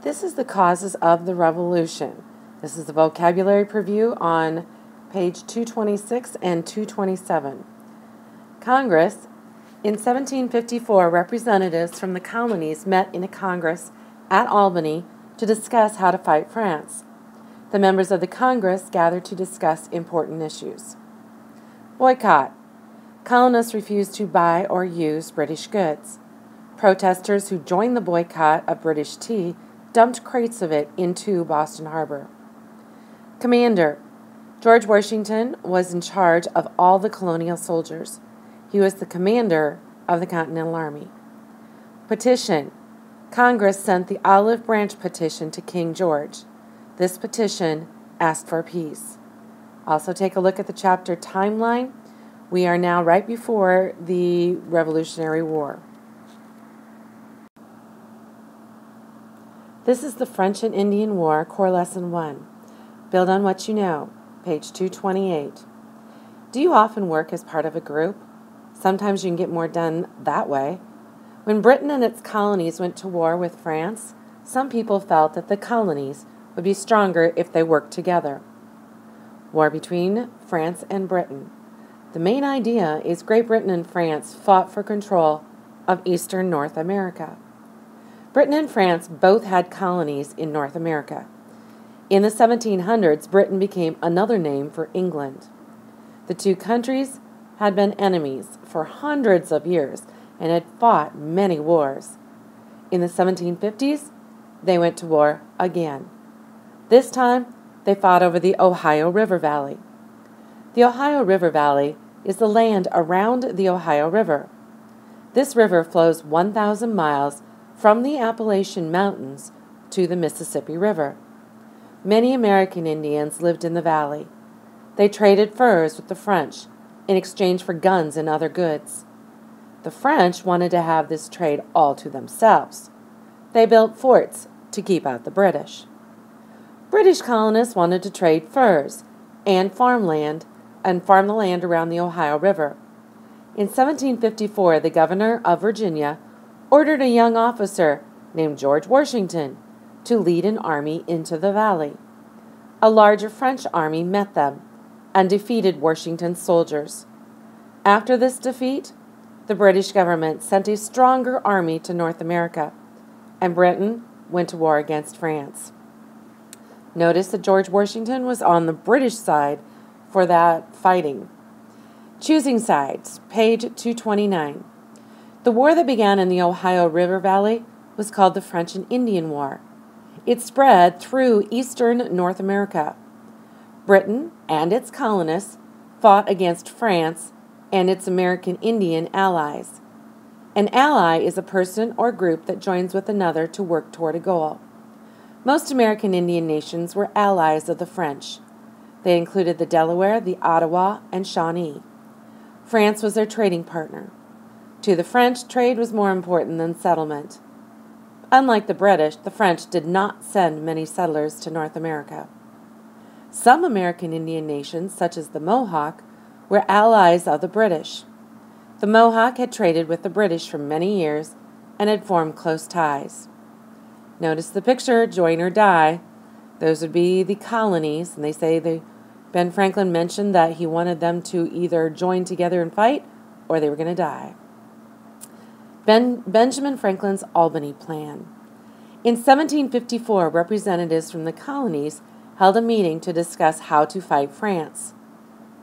This is the causes of the Revolution. This is the vocabulary preview on page 226 and 227. Congress. In 1754, representatives from the colonies met in a Congress at Albany to discuss how to fight France. The members of the Congress gathered to discuss important issues. Boycott. Colonists refused to buy or use British goods. Protesters who joined the boycott of British tea dumped crates of it into Boston Harbor. Commander. George Washington was in charge of all the colonial soldiers. He was the commander of the Continental Army. Petition. Congress sent the Olive Branch Petition to King George. This petition asked for peace. Also take a look at the chapter timeline. We are now right before the Revolutionary War. This is the French and Indian War, Core Lesson 1. Build on what you know, page 228. Do you often work as part of a group? Sometimes you can get more done that way. When Britain and its colonies went to war with France, some people felt that the colonies would be stronger if they worked together. War between France and Britain. The main idea is Great Britain and France fought for control of eastern North America. Britain and France both had colonies in North America. In the 1700s, Britain became another name for England. The two countries had been enemies for hundreds of years and had fought many wars. In the 1750s, they went to war again. This time, they fought over the Ohio River Valley. The Ohio River Valley is the land around the Ohio River. This river flows 1,000 miles from the Appalachian Mountains to the Mississippi River. Many American Indians lived in the valley. They traded furs with the French in exchange for guns and other goods. The French wanted to have this trade all to themselves. They built forts to keep out the British. British colonists wanted to trade furs and farmland and farm the land around the Ohio River. In 1754, the governor of Virginia ordered a young officer named George Washington to lead an army into the valley. A larger French army met them and defeated Washington's soldiers. After this defeat, the British government sent a stronger army to North America, and Britain went to war against France. Notice that George Washington was on the British side for that fighting. Choosing sides, page 229. The war that began in the Ohio River Valley was called the French and Indian War. It spread through eastern North America. Britain and its colonists fought against France and its American Indian allies. An ally is a person or group that joins with another to work toward a goal. Most American Indian nations were allies of the French. They included the Delaware, the Ottawa, and Shawnee. France was their trading partner. To the French, trade was more important than settlement. Unlike the British, the French did not send many settlers to North America. Some American Indian nations, such as the Mohawk, were allies of the British. The Mohawk had traded with the British for many years and had formed close ties. Notice the picture, join or die. Those would be the colonies, and they say Ben Franklin mentioned that he wanted them to either join together and fight or they were going to die. Benjamin Franklin's Albany Plan. In 1754, representatives from the colonies held a meeting to discuss how to fight France.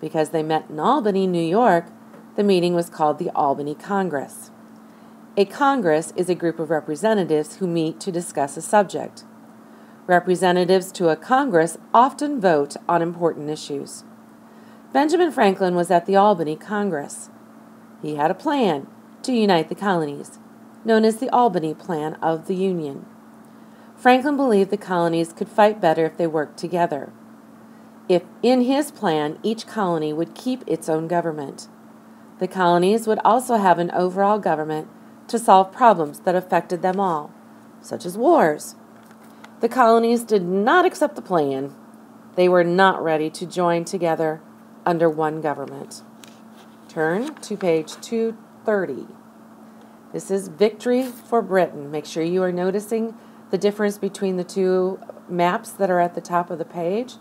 Because they met in Albany, New York, the meeting was called the Albany Congress. A Congress is a group of representatives who meet to discuss a subject. Representatives to a Congress often vote on important issues. Benjamin Franklin was at the Albany Congress. He had a plan to unite the colonies, known as the Albany Plan of the Union. Franklin believed the colonies could fight better if they worked together. If in his plan, each colony would keep its own government. The colonies would also have an overall government to solve problems that affected them all, such as wars. The colonies did not accept the plan. They were not ready to join together under one government. Turn to page 230. This is Victory for Britain. Make sure you are noticing the the difference between the two maps that are at the top of the page.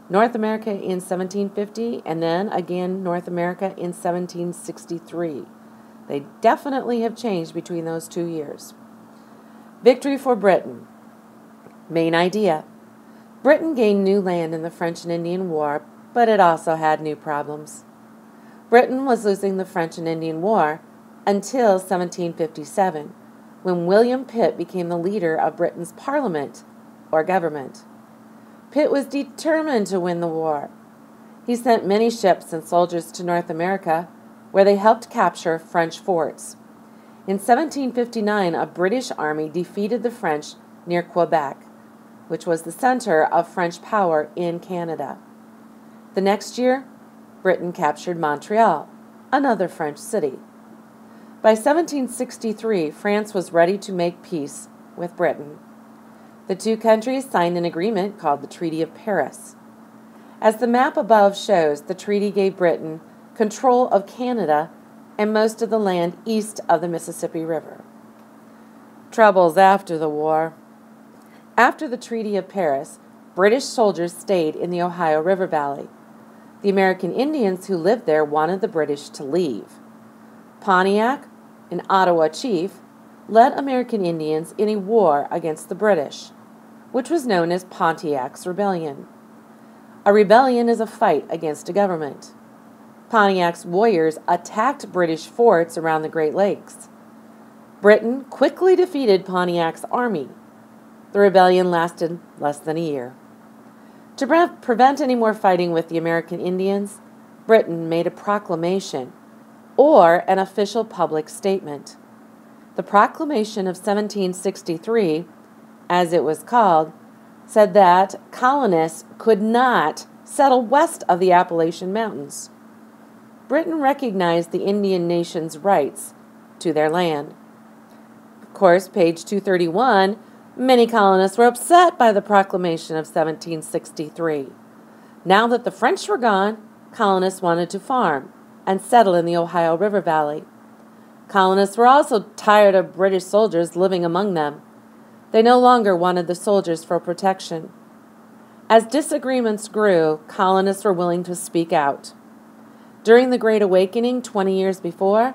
North America in 1750 and then again North America in 1763. They definitely have changed between those 2 years. Victory for Britain. Main idea. Britain gained new land in the French and Indian War, but it also had new problems. Britain was losing the French and Indian War until 1757, when William Pitt became the leader of Britain's Parliament, or government. Pitt was determined to win the war. He sent many ships and soldiers to North America, where they helped capture French forts. In 1759, a British army defeated the French near Quebec, which was the center of French power in Canada. The next year, Britain captured Montreal, another French city. By 1763, France was ready to make peace with Britain. The two countries signed an agreement called the Treaty of Paris. As the map above shows, the treaty gave Britain control of Canada and most of the land east of the Mississippi River. Troubles after the war. After the Treaty of Paris, British soldiers stayed in the Ohio River Valley. The American Indians who lived there wanted the British to leave. Pontiac, an Ottawa chief, led American Indians in a war against the British, which was known as Pontiac's Rebellion. A rebellion is a fight against a government. Pontiac's warriors attacked British forts around the Great Lakes. Britain quickly defeated Pontiac's army. The rebellion lasted less than a year. To prevent any more fighting with the American Indians, Britain made a proclamation, or an official public statement. The Proclamation of 1763, as it was called, said that colonists could not settle west of the Appalachian Mountains. Britain recognized the Indian nation's rights to their land. Of course, page 231, many colonists were upset by the Proclamation of 1763. Now that the French were gone, colonists wanted to farm and settle in the Ohio River Valley. Colonists were also tired of British soldiers living among them. They no longer wanted the soldiers for protection. As disagreements grew, colonists were willing to speak out. During the Great Awakening 20 years before,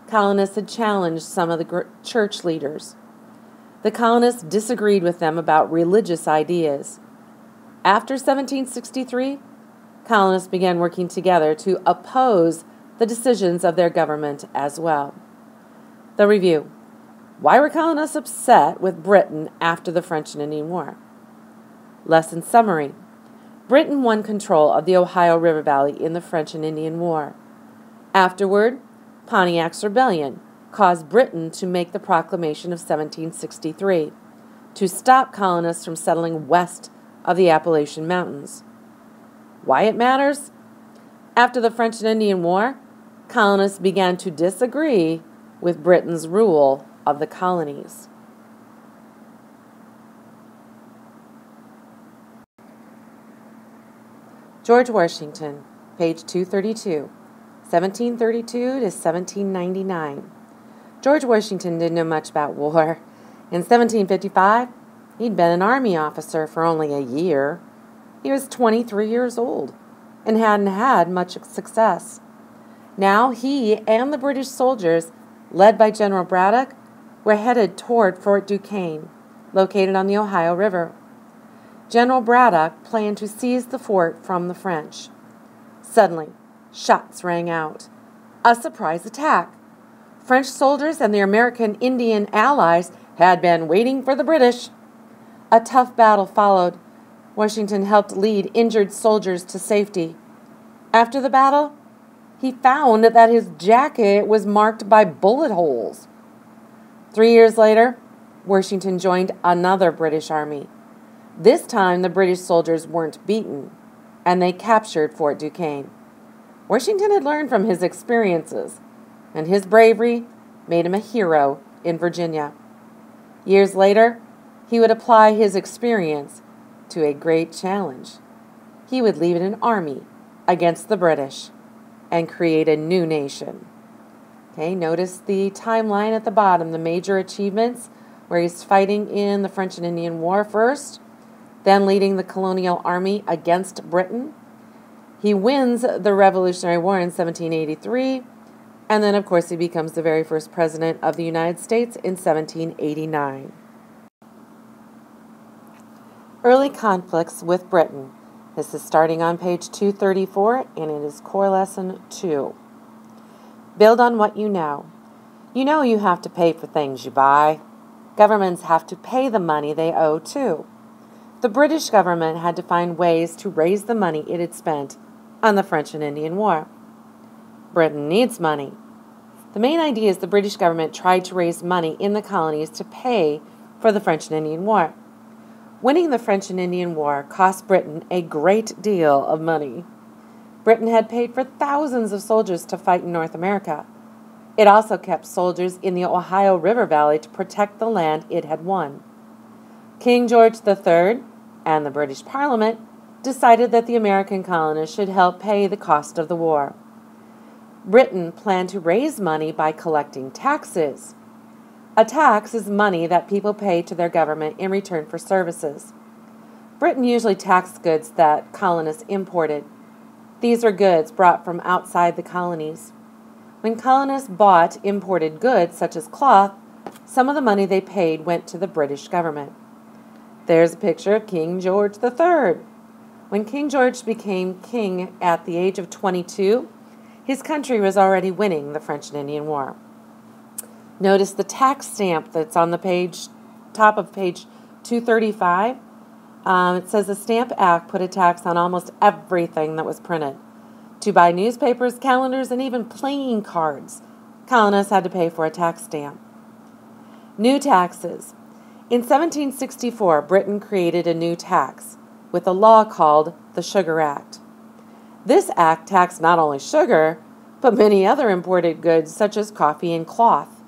colonists had challenged some of the church leaders. The colonists disagreed with them about religious ideas. After 1763, colonists began working together to oppose the decisions of their government as well. The review. Why were colonists upset with Britain after the French and Indian War? Lesson summary. Britain won control of the Ohio River Valley in the French and Indian War. Afterward, Pontiac's Rebellion caused Britain to make the Proclamation of 1763 to stop colonists from settling west of the Appalachian Mountains. Why it matters? After the French and Indian War, colonists began to disagree with Britain's rule of the colonies. George Washington, page 232, 1732 to 1799. George Washington didn't know much about war. In 1755, he'd been an army officer for only a year. He was 23 years old and hadn't had much success. Now he and the British soldiers, led by General Braddock, were headed toward Fort Duquesne, located on the Ohio River. General Braddock planned to seize the fort from the French. Suddenly, shots rang out. A surprise attack. French soldiers and their American Indian allies had been waiting for the British. A tough battle followed. Washington helped lead injured soldiers to safety. After the battle, he found that his jacket was marked by bullet holes. 3 years later, Washington joined another British army. This time, the British soldiers weren't beaten, and they captured Fort Duquesne. Washington had learned from his experiences, and his bravery made him a hero in Virginia. Years later, he would apply his experience to a great challenge. He would lead an army against the British and create a new nation. Okay, notice the timeline at the bottom, the major achievements. where he's fighting in the French and Indian War first, then leading the colonial army against Britain. He wins the Revolutionary War in 1783, and then, of course, he becomes the very first president of the United States in 1789. Early conflicts with Britain. This is starting on page 234, and it is core lesson 2. Build on what you know. You know you have to pay for things you buy. Governments have to pay the money they owe, too. The British government had to find ways to raise the money it had spent on the French and Indian War. Britain needs money. The main idea is the British government tried to raise money in the colonies to pay for the French and Indian War. Winning the French and Indian War cost Britain a great deal of money. Britain had paid for thousands of soldiers to fight in North America. It also kept soldiers in the Ohio River Valley to protect the land it had won. King George III and the British Parliament decided that the American colonists should help pay the cost of the war. Britain planned to raise money by collecting taxes. A tax is money that people pay to their government in return for services. Britain usually taxed goods that colonists imported. These were goods brought from outside the colonies. When colonists bought imported goods, such as cloth, some of the money they paid went to the British government. There's a picture of King George III. When King George became king at the age of 22, his country was already winning the French and Indian War. Notice the tax stamp that's on the page, top of page 235. It says the Stamp Act put a tax on almost everything that was printed. To buy newspapers, calendars, and even playing cards, colonists had to pay for a tax stamp. New taxes. In 1764, Britain created a new tax with a law called the Sugar Act. This act taxed not only sugar, but many other imported goods such as coffee and cloth.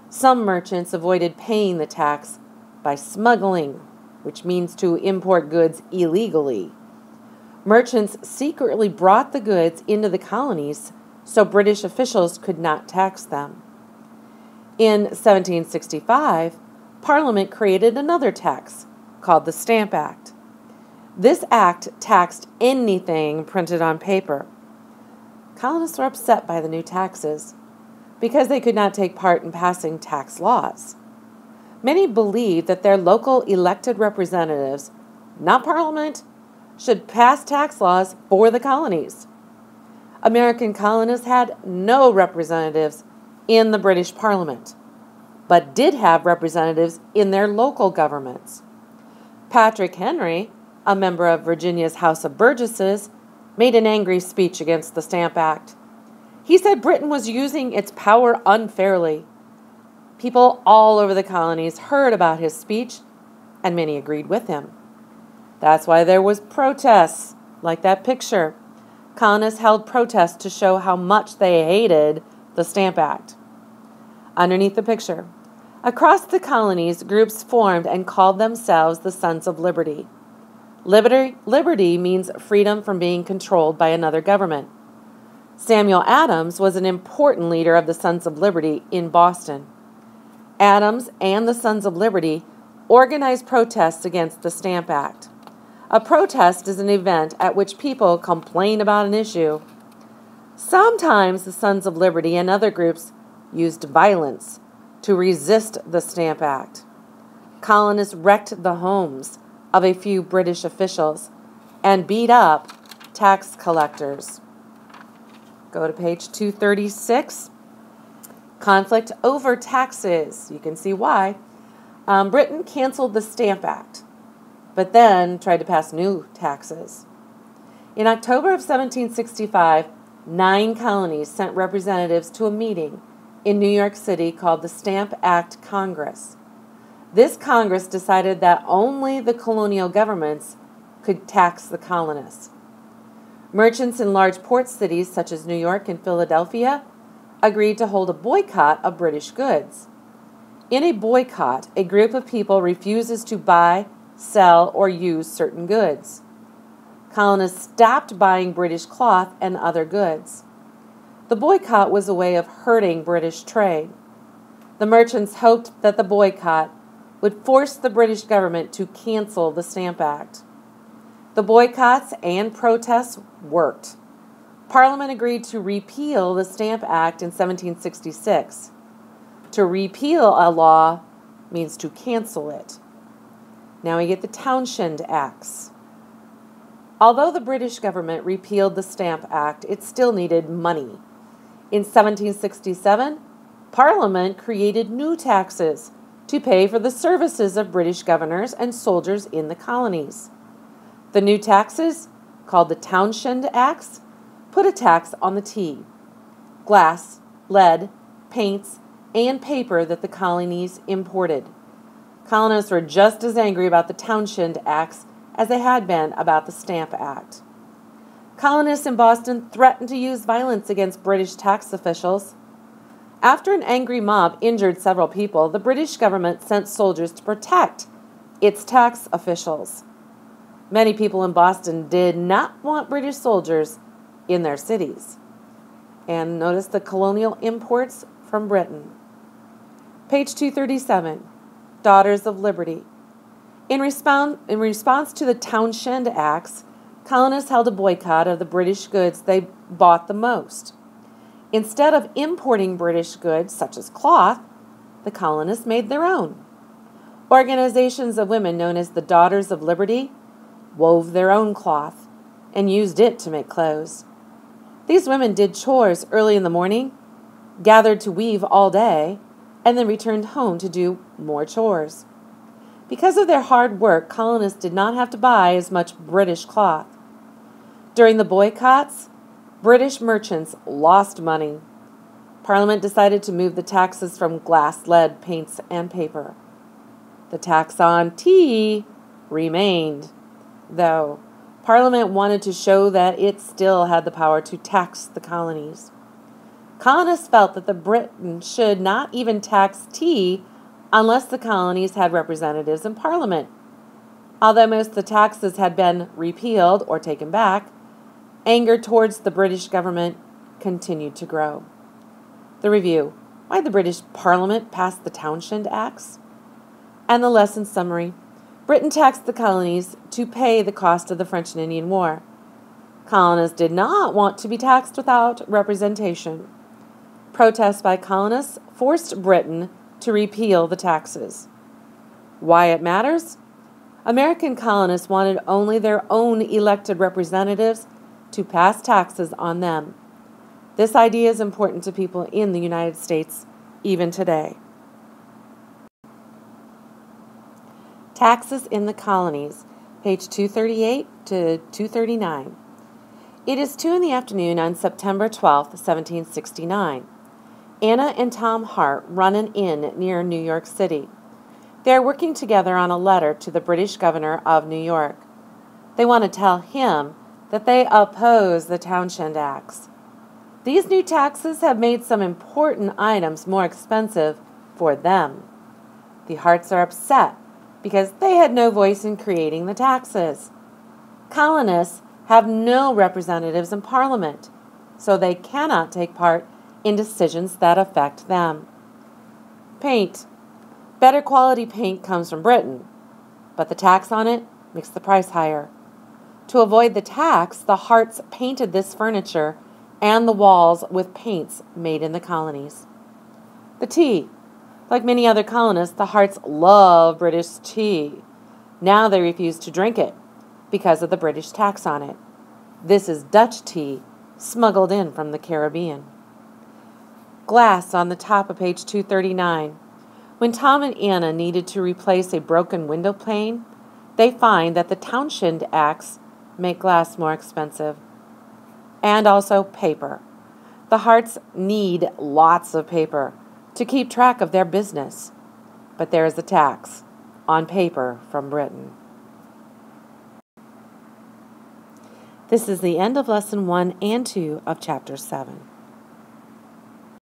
Some merchants avoided paying the tax by smuggling, which means to import goods illegally. Merchants secretly brought the goods into the colonies so British officials could not tax them. In 1765, Parliament created another tax called the Stamp Act. This act taxed anything printed on paper. Colonists were upset by the new taxes because they could not take part in passing tax laws. Many believed that their local elected representatives, not Parliament, should pass tax laws for the colonies. American colonists had no representatives in the British Parliament, but did have representatives in their local governments. Patrick Henry, a member of Virginia's House of Burgesses, made an angry speech against the Stamp Act. He said Britain was using its power unfairly. People all over the colonies heard about his speech, and many agreed with him. That's why there was protests, like that picture. Colonists held protests to show how much they hated the Stamp Act. Underneath the picture, across the colonies, groups formed and called themselves the Sons of Liberty. Liberty means freedom from being controlled by another government. Samuel Adams was an important leader of the Sons of Liberty in Boston. Adams and the Sons of Liberty organized protests against the Stamp Act. A protest is an event at which people complain about an issue. Sometimes the Sons of Liberty and other groups used violence to resist the Stamp Act. Colonists wrecked the homes of a few British officials and beat up tax collectors. Go to page 236. Conflict over taxes. You can see why. Britain canceled the Stamp Act, but then tried to pass new taxes. In October of 1765, 9 colonies sent representatives to a meeting in New York City called the Stamp Act Congress. This Congress decided that only the colonial governments could tax the colonists. Merchants in large port cities such as New York and Philadelphia agreed to hold a boycott of British goods. In a boycott, a group of people refuses to buy, sell, or use certain goods. Colonists stopped buying British cloth and other goods. The boycott was a way of hurting British trade. The merchants hoped that the boycott would force the British government to cancel the Stamp Act. The boycotts and protests worked. Parliament agreed to repeal the Stamp Act in 1766. To repeal a law means to cancel it. Now we get the Townshend Acts. Although the British government repealed the Stamp Act, it still needed money. In 1767, Parliament created new taxes to pay for the services of British governors and soldiers in the colonies. The new taxes, called the Townshend Acts, put a tax on the tea, glass, lead, paints, and paper that the colonies imported. Colonists were just as angry about the Townshend Acts as they had been about the Stamp Act. Colonists in Boston threatened to use violence against British tax officials. After an angry mob injured several people, the British government sent soldiers to protect its tax officials. Many people in Boston did not want British soldiers in their cities. And notice the colonial imports from Britain. Page 237, Daughters of Liberty. In response to the Townshend Acts, colonists held a boycott of the British goods they bought the most. Instead of importing British goods, such as cloth, the colonists made their own. Organizations of women known as the Daughters of Liberty wove their own cloth and used it to make clothes. These women did chores early in the morning, gathered to weave all day, and then returned home to do more chores. Because of their hard work, colonists did not have to buy as much British cloth. During the boycotts, British merchants lost money. Parliament decided to move the taxes from glass, lead, paints, and paper. The tax on tea remained, though Parliament wanted to show that it still had the power to tax the colonies. Colonists felt that the Britain should not even tax tea unless the colonies had representatives in Parliament. Although most of the taxes had been repealed or taken back, anger towards the British government continued to grow. The review: why the British Parliament passed the Townshend Acts. And the lesson summary: Britain taxed the colonies to pay the cost of the French and Indian War. Colonists did not want to be taxed without representation. Protests by colonists forced Britain to repeal the taxes. Why it matters? American colonists wanted only their own elected representatives to pass taxes on them. This idea is important to people in the United States even today. Taxes in the colonies, page 238 to 239. It is 2 p.m. on September 12, 1769. Anna and Tom Hart run an inn near New York City. They are working together on a letter to the British governor of New York. They want to tell him that they oppose the Townshend Acts. These new taxes have made some important items more expensive for them. The Harts are upset because they had no voice in creating the taxes. Colonists have no representatives in Parliament, so they cannot take part in decisions that affect them. Paint. Better quality paint comes from Britain, but the tax on it makes the price higher. To avoid the tax, the Harts painted this furniture and the walls with paints made in the colonies. The tea. Like many other colonists, the Harts love British tea. Now they refuse to drink it because of the British tax on it. This is Dutch tea, smuggled in from the Caribbean. Glass on the top of page 239. When Tom and Anna needed to replace a broken window pane, they find that the Townshend Acts make glass more expensive. And also paper. The Harts need lots of paper to keep track of their business. But there is a tax on paper from Britain. This is the end of Lesson 1 and 2 of Chapter 7.